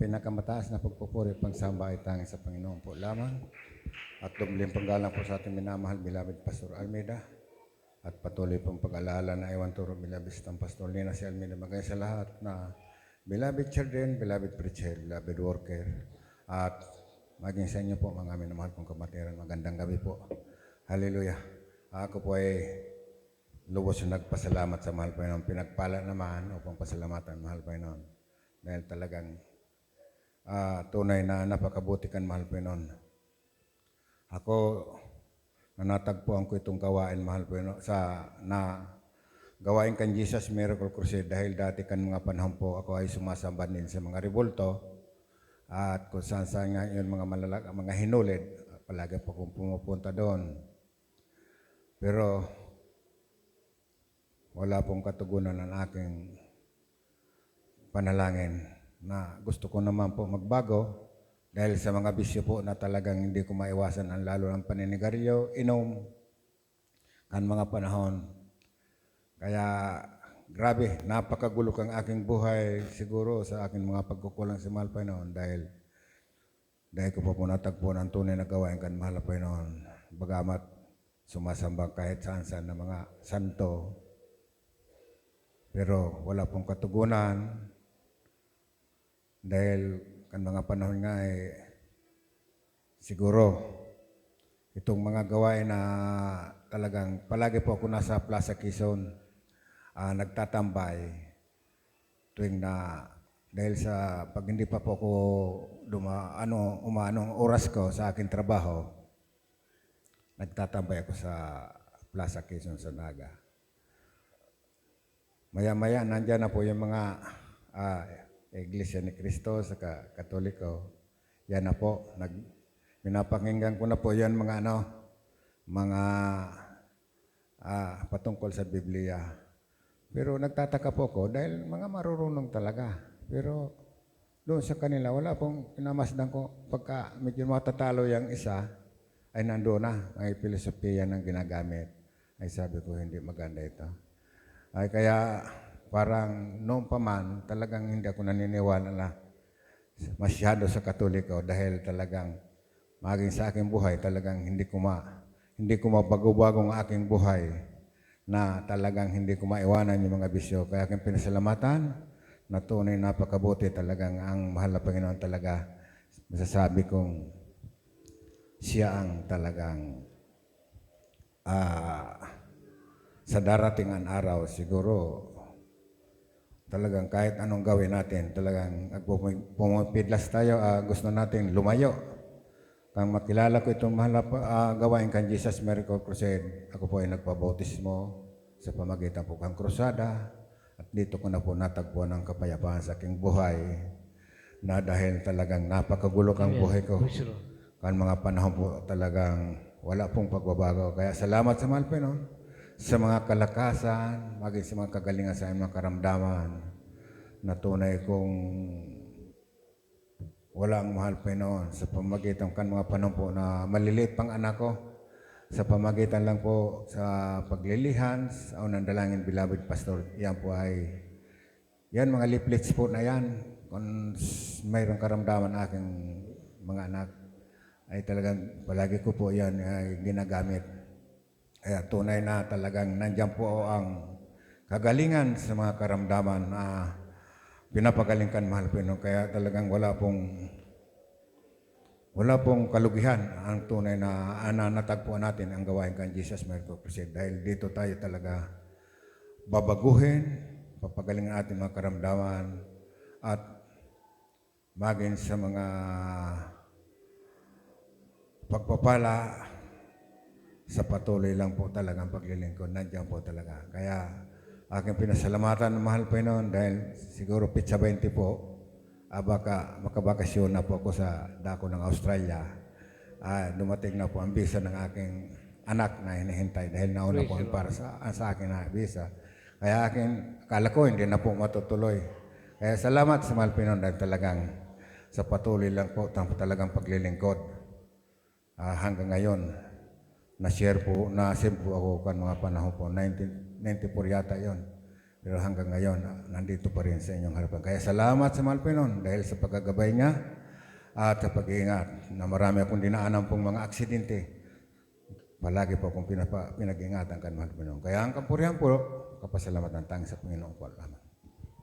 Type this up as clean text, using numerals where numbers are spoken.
pinakamataas na pagpupuri pangsamba ay tanging sa Panginoon po lamang. At dubling panggalang po sa ating minamahal, beloved Pastor Almeida. At patuloy pong pag-alaala na iwan turo, beloved Pastor Lina si Almeida. Magaya sa lahat na beloved children, beloved preacher, beloved worker. At maging sa inyo po, mga minamahal pong kamatiran. Magandang gabi po. Hallelujah. Ako po ay lubos na nagpasalamat sa mahal Panginoon. Pinagpala naman upang pasalamatan mahal Panginoon. Dahil talagang tunay na napakabuti kan mahal Panginoon. Ako, nanatagpuan ko itong gawain mahal Panginoon na gawain kan Jesus Miracle Crusade dahil dati kan mga panahon po ako ay sumasamba din sa mga revolto at kung saan nga yun mga hinulid, palagi po akong pumupunta doon. Pero wala pong katugunan ang aking panalangin na gusto ko naman po magbago dahil sa mga bisyo po na talagang hindi ko maiwasan ang lalo ng paninigarilyo, inom, kan mga panahon. Kaya grabe, napakagulok ang aking buhay siguro sa aking mga pagkukulang sa mahal Panginoon dahil ko po natagpuan ang tunay na gawain kan mahal Panginoon. Bagamat sumasamba kahit saan-saan na mga santo, pero wala pong katugunan dahil kan mga panahon nga siguro itong mga gawain na talagang palagi po ako nasa Plaza Quezon nagtatambay tuwing na dahil sa pag hindi pa po ako umaanong oras ko sa aking trabaho, nagtatambay ako sa Plaza Quezon sa Naga. Maya-maya, nandyan na po yung mga Iglesia ni Cristo sa Katoliko. Yan na po. Pinapakinggan ko na po yan mga patungkol sa Biblia. Pero nagtataka po ko dahil mga marurunong talaga. Pero doon sa kanila, wala pong pinamasdan ko. Pagka medyo matatalo yung isa, ay nandoon na. May filosofiya ng ginagamit. Ay sabi ko, hindi maganda ito. Ay kaya parang noon pa man talagang hindi ako naniniwala na masyado sa Katoliko dahil talagang maging sa aking buhay talagang hindi ko mabago-bago ang aking buhay na talagang hindi ko maiwanan yung mga bisyo. Kaya aking pinasalamatan na tunay napakabuti talagang ang mahal na Panginoon talaga. Masasabi kong siya ang talagang sa darating ang araw, siguro talagang kahit anong gawin natin, talagang pumipidlas tayo, gusto natin lumayo. Kang makilala ko itong mahal na gawain kan Jesus Miracle Crusade, ako po ay nagpabautismo sa pamagitan po kang krusada at dito ko na po natagpuan ang kapayapaan sa aking buhay na dahil talagang napakagulo ang buhay ko. Kan mga panahon po talagang wala pong pagbabago. Kaya salamat sa mahal Panginoon sa mga kalakasan, maging sa mga kagalingan sa mga karamdaman na tunay kong walang mahal Panginoon sa pamagitan kan mga panahon po na maliliit pang anak ko, sa pamagitan lang po sa paglilihan, sa unang dalangin, beloved Pastor, yan po yan mga leaflets po na yan, kung mayroong karamdaman aking mga anak, ay talagang palagi ko po yan ay ginagamit. Kaya tunay na talagang nandiyan po ang kagalingan sa mga karamdaman na pinapagalingkan mahal Panginoon. Kaya talagang wala pong kalugihan ang tunay na natagpuan natin ang gawain kan Jesus Miracle Crusade. Dahil dito tayo talaga babaguhin, papagalingan natin mga karamdaman at maging sa mga pagpapala sa patuloy lang po talagang paglilingkod, nandiyan po talaga. Kaya aking pinasalamatan ng mahal Panginoon dahil siguro pitsa 20 po, baka makabakasyon na po ako sa dako ng Australia. Dumating na po ang visa ng aking anak na hinihintay dahil nauna po para sa akin na visa. Kaya akala ko hindi na po matutuloy. Kaya salamat sa mahal Panginoon dahil talagang sa patuloy lang po talagang paglilingkod. Hanggang ngayon, na-share po ako kan mga panahon po, 1994 yata yon. Pero hanggang ngayon, nandito pa rin sa inyong harapan. Kaya salamat sa mahal Panginoon dahil sa paggagabay niya at sa pag-iingat na marami akong dinaanan pong mga aksidente. Palagi po akong pinag-ingatan kan mahal Panginoon. Kaya ang kapurihan po, kapasalamat ng tanging sa Panginoon po. Salamat.